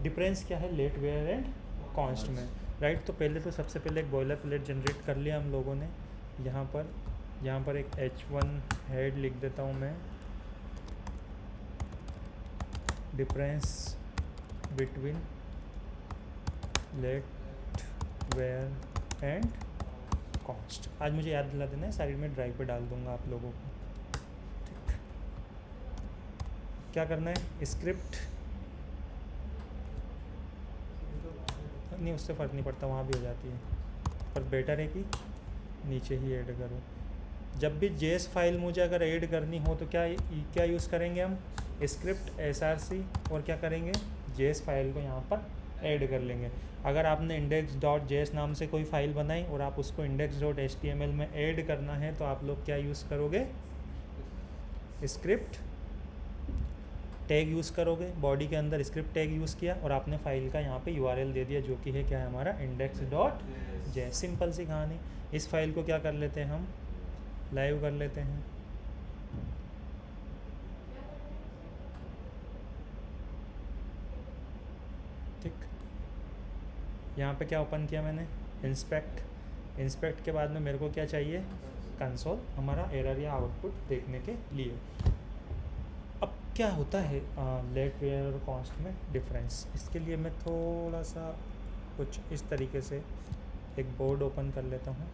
Difference क्या है late var and const में, राइट। तो पहले तो सबसे पहले एक बॉयलर प्लेट जनरेट कर लिया हम लोगों ने। यहाँ पर एक H1 हेड लिख देता हूँ मैं, difference between let var and const. आज मुझे याद दिला देना है, साइड में ड्राइव पे डाल दूंगा आप लोगों को, ठीक। क्या करना है, स्क्रिप्ट नहीं, उससे फ़र्क नहीं पड़ता, वहाँ भी हो जाती है, पर बेटर है कि नीचे ही ऐड करो। जब भी जेएस फाइल मुझे अगर ऐड करनी हो तो क्या यूज़ करेंगे हम, स्क्रिप्ट src, और क्या करेंगे, जेएस फाइल को यहाँ पर ऐड कर लेंगे। अगर आपने index.js नाम से कोई फ़ाइल बनाई और आप उसको index.html में ऐड करना है तो आप लोग क्या यूज़ करोगे, स्क्रिप्ट टैग यूज़ करोगे। बॉडी के अंदर स्क्रिप्ट टैग यूज़ किया और आपने फाइल का यहाँ पे URL दे दिया, जो कि है क्या है हमारा index.js। सिंपल सी कहानी। इस फाइल को क्या कर लेते हैं हम, लाइव कर लेते हैं। ठीक, यहाँ पे क्या ओपन किया मैंने, इंस्पेक्ट के बाद में मेरे को क्या चाहिए, कंसोल, हमारा एरर या आउटपुट देखने के लिए। अब क्या होता है लेट वेयर और कॉस्ट में डिफरेंस, इसके लिए मैं थोड़ा सा कुछ इस तरीके से एक बोर्ड ओपन कर लेता हूँ,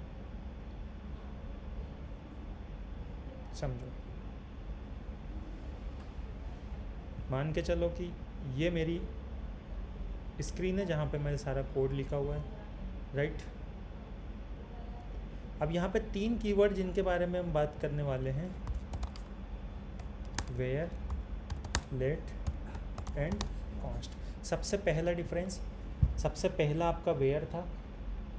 समझो। मान के चलो कि ये मेरी स्क्रीन है जहाँ पे मेरा सारा कोड लिखा हुआ है, राइट। अब यहाँ पे 3 कीवर्ड जिनके बारे में हम बात करने वाले हैं, वेयर, लेट एंड कॉस्ट। सबसे पहला डिफरेंस, सबसे पहला आपका वेयर था,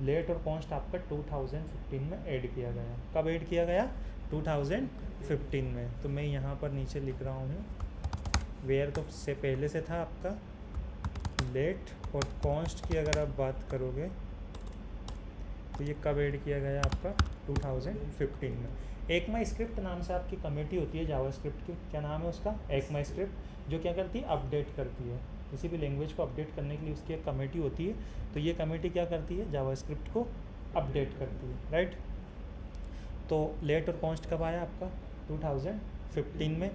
लेट और कॉस्ट आपका 2015 में ऐड किया गया। कब ऐड किया गया, 2015 में। तो मैं यहाँ पर नीचे लिख रहा हूँ, वेयर तो से पहले से था आपका, लेट और कॉस्ट की अगर आप बात करोगे तो ये कब ऐड किया गया आपका, 2015 में। ECMAScript नाम से आपकी कमेटी होती है जावास्क्रिप्ट की, क्या नाम है उसका, ECMAScript, जो क्या करती है, अपडेट करती है। किसी भी लैंग्वेज को अपडेट करने के लिए उसकी एक कमेटी होती है, तो ये कमेटी क्या करती है, जावास्क्रिप्ट को अपडेट करती है, राइट। तो लेट और कॉस्ट कब आया आपका, 2015 में,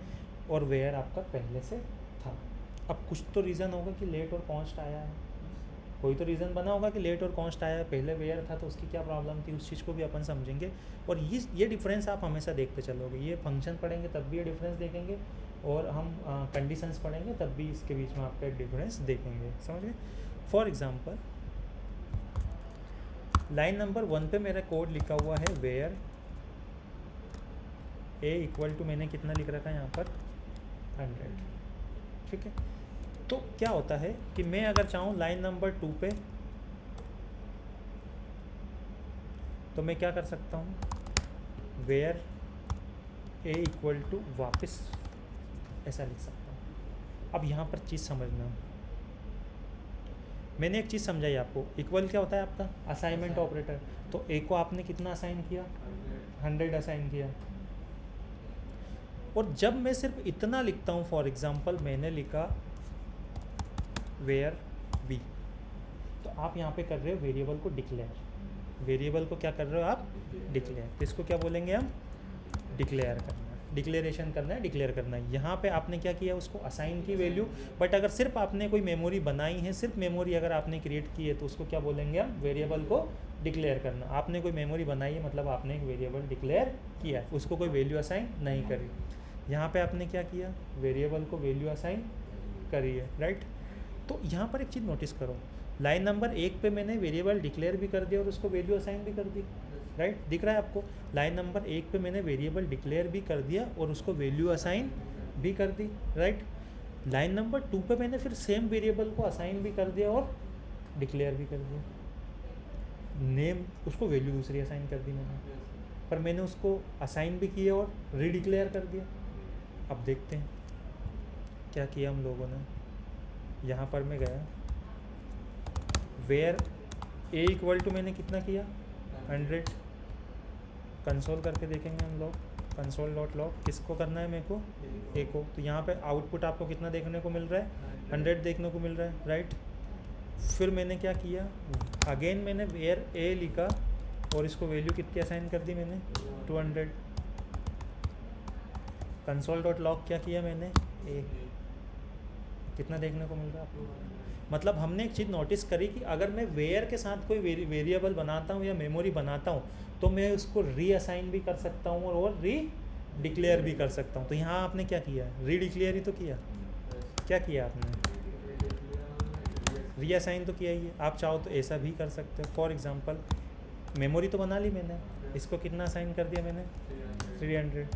और वेयर आपका पहले से था। अब कुछ तो रीज़न होगा कि लेट और कॉस्ट आया है, कोई तो रीज़न बना होगा कि लेट और कॉस्ट आया है, पहले वेयर था तो उसकी क्या प्रॉब्लम थी, उस चीज़ को भी अपन समझेंगे। और ये डिफरेंस आप हमेशा देखते चलोगे, ये फंक्शन पढ़ेंगे तब भी ये डिफरेंस देखेंगे, और हम कंडीशंस पढ़ेंगे तब भी इसके बीच में आपका एक डिफरेंस देखेंगे, समझ गए। फॉर एग्जांपल लाइन नंबर 1 पे मेरा कोड लिखा हुआ है, वेयर ए इक्वल टू, मैंने कितना लिख रखा है यहाँ पर, 100, ठीक है। तो क्या होता है कि मैं अगर चाहूँ लाइन नंबर 2 पे, तो मैं क्या कर सकता हूँ, वेयर ए इक्वल टू वापस ऐसा लिख सकता हूँ। अब यहाँ पर चीज़ समझना, मैंने एक चीज़ समझाई आपको, इक्वल क्या होता है आपका, असाइनमेंट ऑपरेटर। तो ए को आपने कितना असाइन किया, 100 असाइन किया। और जब मैं सिर्फ इतना लिखता हूँ, फॉर एग्जांपल मैंने लिखा वेयर बी, तो आप यहाँ पे कर रहे हो वेरिएबल को डिक्लेयर, वेरिएबल को क्या कर रहे हो आप, डिक्लेयर। तो इसको क्या बोलेंगे हम, डिक्लेयर करना, डिक्लेरेशन करना है, डिक्लेयर करना है। यहाँ पे आपने क्या किया, उसको असाइन की वैल्यू। बट अगर सिर्फ आपने कोई मेमोरी बनाई है, सिर्फ मेमोरी अगर आपने क्रिएट की है, तो उसको क्या बोलेंगे हम, वेरिएबल को डिक्लेयर करना। आपने कोई मेमोरी बनाई है मतलब आपने एक वेरिएबल डिक्लेयर किया है, उसको कोई वैल्यू असाइन नहीं करी। यहाँ पे आपने क्या किया, वेरिएबल को वैल्यू असाइन करी है, राइट। तो यहाँ पर एक चीज़ नोटिस करो, लाइन नंबर 1 पे मैंने वेरिएबल डिक्लेयर भी कर दिया और उसको वैल्यू असाइन भी कर दी, राइट। दिख रहा है आपको, लाइन नंबर 1 पे मैंने वेरिएबल डिक्लेयर भी कर दिया और उसको वैल्यू असाइन भी कर दी, राइट। लाइन नंबर 2 पे मैंने फिर सेम वेरिएबल को असाइन भी कर दिया और डिक्लेयर भी कर दिया, नेम उसको वैल्यू दूसरी असाइन कर दी मैंने, पर मैंने उसको असाइन भी किया और रीडिक्लेयर कर दिया। अब देखते हैं क्या किया हम लोगों ने। यहाँ पर मैं गया, वेयर ए इक्वल टू मैंने कितना किया, 100, कंसोल करके देखेंगे हम लोग, कंसोल डॉट लॉग किसको करना है मेरे को, ए को। तो यहाँ पे आउटपुट आपको कितना देखने को मिल रहा है, 100 देखने को मिल रहा है, राइट। फिर मैंने क्या किया, अगेन मैंने वेयर ए लिखा और इसको वैल्यू कितनी असाइन कर दी मैंने, 200। कंसोल डॉट लॉग क्या किया मैंने, ए, कितना देखने को मिल रहा है आपको। मतलब हमने एक चीज़ नोटिस करी कि अगर मैं वेयर के साथ कोई वेरिएबल बनाता हूँ या मेमोरी बनाता हूँ तो मैं उसको रीअसाइन भी कर सकता हूँ और री डिक्लेयर भी कर सकता हूँ। तो यहाँ आपने क्या किया, री डिक्लेयर ही तो किया, क्या किया आपने, रीअसाइन तो किया ही है। आप चाहो तो ऐसा भी कर सकते हो। फॉर एग्जांपल मेमोरी तो बना ली मैंने, इसको कितना असाइन कर दिया मैंने, 300।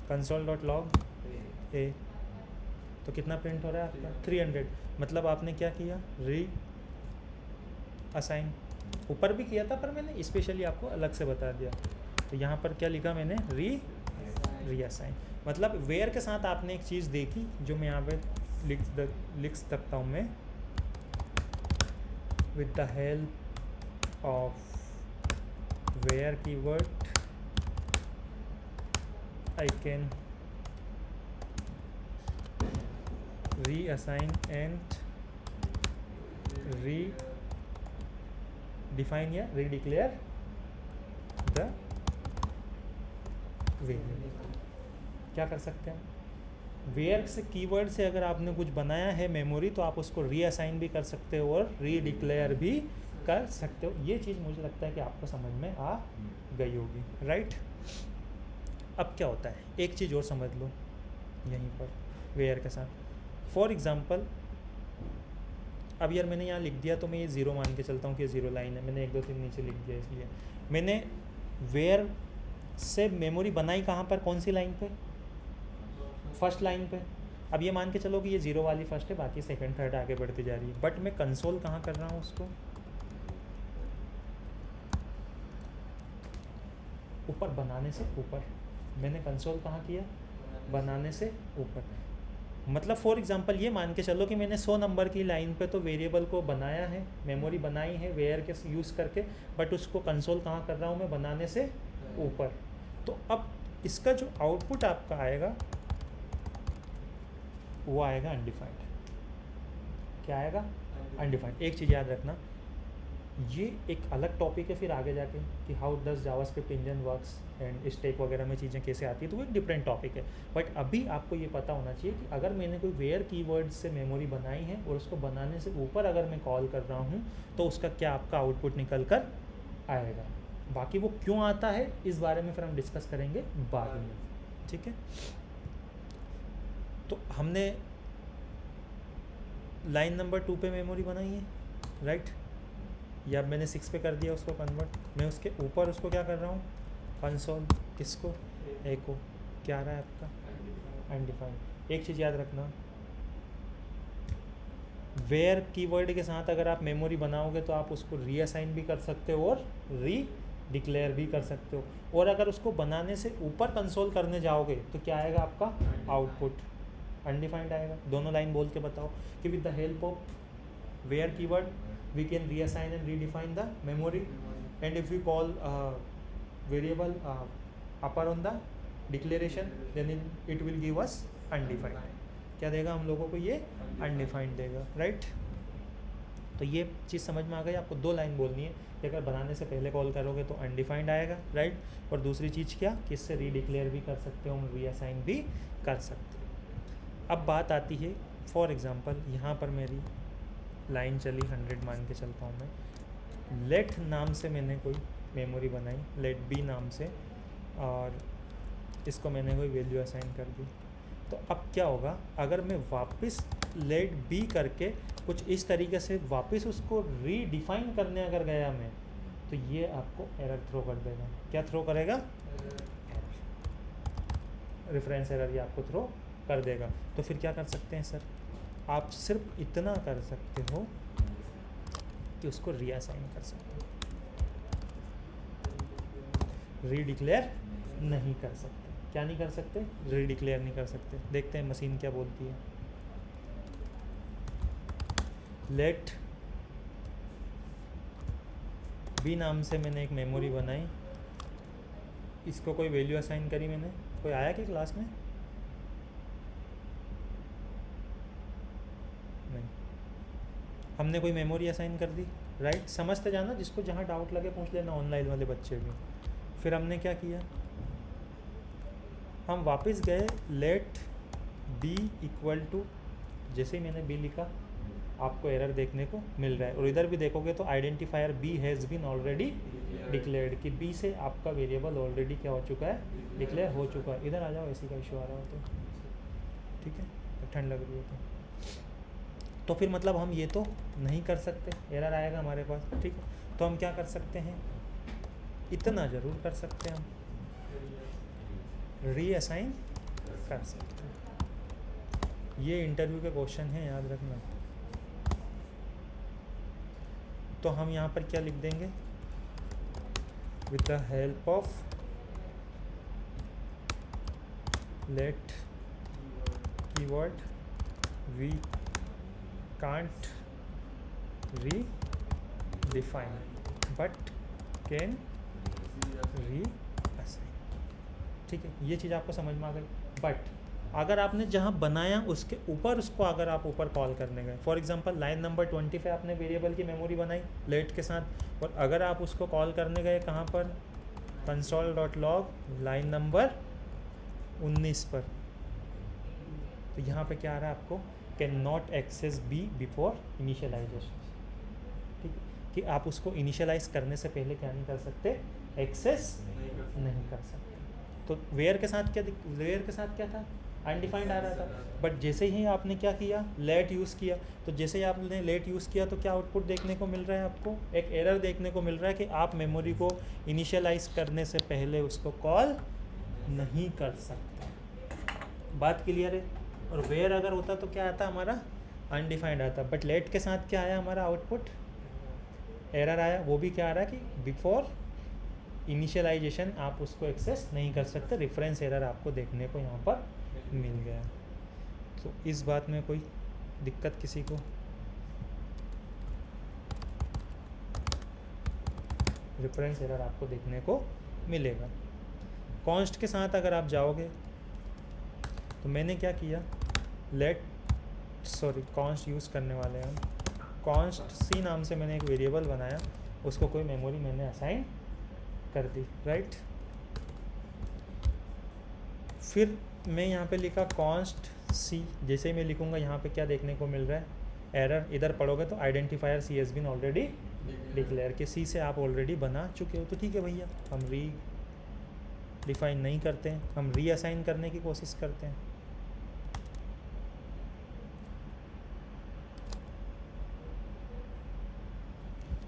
कंसोल डॉट लॉग ए, तो कितना प्रिंट हो रहा है आपका, 300। मतलब आपने क्या किया, री असाइन। ऊपर भी किया था पर मैंने स्पेशली आपको अलग से बता दिया। तो यहाँ पर क्या लिखा मैंने, री असाइन। मतलब वेयर के साथ आपने एक चीज़ देखी जो मैं यहाँ पे लिख सकता हूँ मैं, with the help of var keyword I can reassign and redefine या redeclare the variable। क्या कर सकते हैं, वेयर से कीवर्ड से अगर आपने कुछ बनाया है मेमोरी तो आप उसको रीअसाइन भी कर सकते हो और रीडिक्लेयर भी कर सकते हो। ये चीज़ मुझे लगता है कि आपको समझ में आ गई होगी, राइट। अब क्या होता है, एक चीज़ और समझ लो यहीं पर वेयर के साथ। फॉर एग्ज़ाम्पल अब यार मैंने यहाँ लिख दिया तो मैं ये ज़ीरो मान के चलता हूँ कि ये ज़ीरो लाइन है, मैंने 1 2 3 नीचे लिख दिया, इसलिए मैंने वेयर से मेमोरी बनाई कहाँ पर, कौन सी लाइन पे, फर्स्ट लाइन पे। अब ये मान के चलो कि ये ज़ीरो वाली फर्स्ट है, बाकी सेकंड थर्ड आगे बढ़ती जा रही है। बट मैं कंसोल कहाँ कर रहा हूँ उसको, ऊपर, बनाने से ऊपर। मैंने कंसोल कहाँ किया, बनाने से ऊपर। मतलब फॉर एग्जांपल ये मान के चलो कि मैंने 100 नंबर की लाइन पे तो वेरिएबल को बनाया है, मेमोरी बनाई है वेयर के यूज़ करके, बट उसको कंसोल कहाँ कर रहा हूँ मैं, बनाने से ऊपर। तो अब इसका जो आउटपुट आपका आएगा वो आएगा अनडिफाइंड। क्या आएगा, अनडिफाइंड। एक चीज़ याद रखना, ये एक अलग टॉपिक है फिर आगे जाके कि how does JavaScript engine works and stack वगैरह में चीज़ें कैसे आती है, तो वो एक डिफरेंट टॉपिक है। बट अभी आपको ये पता होना चाहिए कि अगर मैंने कोई वेयर कीवर्ड से मेमोरी बनाई है और उसको बनाने से ऊपर अगर मैं कॉल कर रहा हूँ तो उसका क्या आपका आउटपुट निकल कर आएगा। बाकी वो क्यों आता है इस बारे में फिर हम डिस्कस करेंगे बाद में, ठीक है। तो हमने लाइन नंबर 2 पे मेमोरी बनाई है, राइट, या मैंने 6 पे कर दिया उसको कन्वर्ट। मैं उसके ऊपर उसको क्या कर रहा हूँ, कंसोल, किसको, ए को। क्या आ रहा है आपका, अनडिफाइंड। एक चीज़ याद रखना, वेयर कीवर्ड के साथ अगर आप मेमोरी बनाओगे तो आप उसको रीअसाइन भी कर सकते हो और री डिक्लेयर भी कर सकते हो। और अगर उसको बनाने से ऊपर कंसोल करने जाओगे तो क्या आएगा आपका आउटपुट, अनडिफाइंड आएगा। दोनों लाइन बोल के बताओ कि with the help of var keyword we can reassign and redefine the memory, and if we call variable upper on the declaration then it will give us undefined। क्या देगा हम लोगों को, ये undefined देगा, राइट। तो ये चीज़ समझ में आ गई। आपको 2 लाइन बोलनी है कि अगर बनाने से पहले कॉल करोगे तो undefined आएगा, राइट। और दूसरी चीज़ क्या कि इससे रीडिक्लेयर भी कर सकते हो, रीअसाइन भी कर सकते हो। अब बात आती है, फॉर एग्ज़ाम्पल यहाँ पर मेरी लाइन चली 100 मान के चलता हूँ मैं, लेट नाम से मैंने कोई मेमोरी बनाई, लेट बी नाम से, और इसको मैंने कोई वैल्यू असाइन कर दी। तो अब क्या होगा, अगर मैं वापस लेट बी करके कुछ इस तरीके से वापस उसको रीडिफाइन करने अगर गया मैं, तो ये आपको एरर थ्रो कर देगा। क्या थ्रो करेगा, रेफरेंस एरर ये आपको थ्रो कर देगा। तो फिर क्या कर सकते हैं सर, आप सिर्फ इतना कर सकते हो कि उसको रीअसाइन कर सकते हो, रीडिक्लेयर नहीं कर सकते। क्या नहीं कर सकते, रीडिक्लेयर नहीं कर सकते। देखते हैं मशीन क्या बोलती है। लेट बी नाम से मैंने एक मेमोरी बनाई इसको कोई वैल्यू असाइन करी मैंने, कोई आया क्या क्लास में? नहीं। हमने कोई मेमोरी असाइन कर दी, राइट? समझते जाना, जिसको जहाँ डाउट लगे पूछ लेना, ऑनलाइन वाले बच्चे भी। फिर हमने क्या किया, हम वापस गए लेट बी इक्वल टू, जैसे ही मैंने बी लिखा आपको एरर देखने को मिल रहा है। और इधर भी देखोगे तो identifier b has been already declared, कि बी से आपका वेरिएबल ऑलरेडी क्या हो चुका है, डिक्लेयर हो चुका है। इधर आ जाओ, ऐसी का इशू आ रहा हो तो ठीक है, तो ठंड लग रही है तो फिर मतलब हम ये तो नहीं कर सकते, एरर आएगा हमारे पास, ठीक है। तो हम क्या कर सकते हैं, इतना ज़रूर कर सकते हैं, हम रीअसाइन कर सकते हैं। ये इंटरव्यू के क्वेश्चन हैं, याद रखना। तो हम यहाँ पर क्या लिख देंगे, with the help of let keyword we can't redefine but can reassign, ठीक है। ये चीज़ आपको समझ में आ गई। बट अगर आपने जहाँ बनाया उसके ऊपर उसको अगर आप ऊपर कॉल करने गए, फॉर एग्जांपल लाइन नंबर 20 पे आपने वेरिएबल की मेमोरी बनाई लेट के साथ, और अगर आप उसको कॉल करने गए कहाँ पर, console.log लाइन नंबर 19 पर, तो यहाँ पे क्या आ रहा है आपको, can not access b before initialization, ठीक है, कि आप उसको इनिशियलाइज करने से पहले क्या नहीं कर सकते, एक्सेस नहीं कर सकते। तो वेयर के साथ क्या था, अनडिफाइंड आ रहा था। बट जैसे ही आपने क्या किया, लेट यूज़ किया, तो जैसे ही आपने लेट यूज़ किया तो क्या आउटपुट देखने को मिल रहा है आपको, एक एरर देखने को मिल रहा है कि आप मेमोरी को इनिशियलाइज करने से पहले उसको कॉल नहीं कर सकते। बात क्लियर है? और वेयर अगर होता तो क्या आता हमारा, अनडिफाइंड आता। बट लेट के साथ क्या आया हमारा आउटपुट, एरर आया। वो भी क्या आ रहा है कि बिफोर इनिशियलाइजेशन आप उसको एक्सेस नहीं कर सकते, रेफरेंस एरर आपको देखने को यहाँ पर मिल गया। तो इस बात में कोई दिक्कत किसी को? रेफरेंस एरर आपको देखने को मिलेगा। कॉन्स्ट के साथ अगर आप जाओगे तो मैंने क्या किया, कॉन्स्ट यूज़ करने वाले हैं हम, कॉन्स्ट सी नाम से मैंने एक वेरिएबल बनाया, उसको कोई मेमोरी मैंने असाइन कर दी, राइट। फिर मैं यहाँ पे लिखा कॉन्स्ट सी, जैसे ही मैं लिखूँगा यहाँ पे क्या देखने को मिल रहा है, एरर। इधर पढ़ोगे तो identifier C has been already declare, के सी से आप ऑलरेडी बना चुके हो, तो ठीक है भैया, हम डिफाइन नहीं करते हैं, हम रीअसाइन करने की कोशिश करते हैं।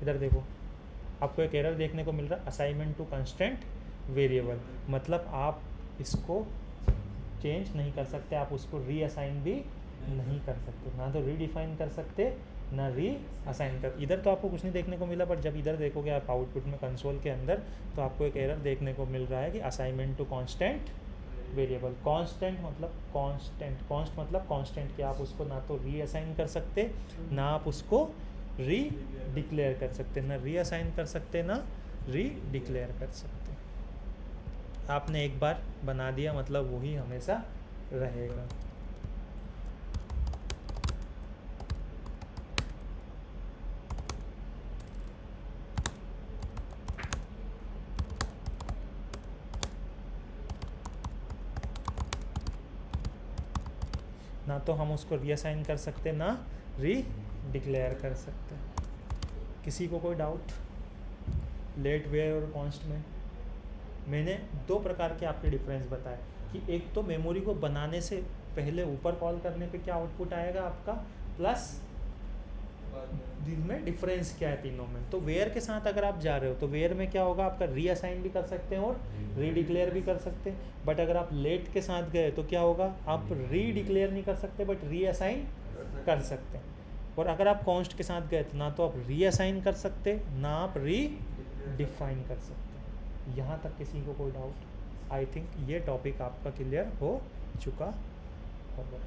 इधर देखो, आपको एक एरर देखने को मिल रहा है, असाइनमेंट टू कंस्टेंट वेरिएबल, मतलब आप इसको चेंज नहीं कर सकते, आप उसको रीअसाइन भी नहीं कर सकते, ना तो रीडिफाइन कर सकते ना रीअसाइन कर। इधर तो आपको कुछ नहीं देखने को मिला, बट जब इधर देखोगे आप आउटपुट में कंसोल के अंदर, तो आपको एक एरर देखने को मिल रहा है कि assignment to constant variable. Constant मतलब कांस्टेंट, कॉन्स्ट मतलब कांस्टेंट, कि आप उसको ना तो रीअसाइन कर सकते, ना आप उसको री डिक्लेयर कर सकते, ना रीअसाइन कर सकते, ना री डिक्लेयर कर सकते। आपने एक बार बना दिया मतलब वही हमेशा रहेगा। ना तो हम उसको रीअसाइन कर सकते, ना री डिक्लेयर कर सकते। किसी को कोई डाउट? लेट, वेयर और कॉन्स्ट में मैंने दो प्रकार के आपके डिफरेंस बताए, कि एक तो मेमोरी को बनाने से पहले ऊपर कॉल करने पे क्या आउटपुट आएगा आपका, प्लस जिनमें डिफरेंस क्या है तीनों में। तो वेयर के साथ अगर आप जा रहे हो तो वेयर में क्या होगा, आपका रीअसाइन भी कर सकते हैं और री डिक्लेयर भी कर सकते हैं। बट अगर आप लेट के साथ गए तो क्या होगा, आप री डिक्लेयर नहीं कर सकते बट रीअसाइन कर सकते हैं। और अगर आप कॉन्स्ट के साथ गए तो ना तो आप रीअसाइन कर सकते, ना आप री डिफाइन कर सकते। यहाँ तक किसी को कोई डाउट? आई थिंक ये टॉपिक आपका क्लियर हो चुका होगा।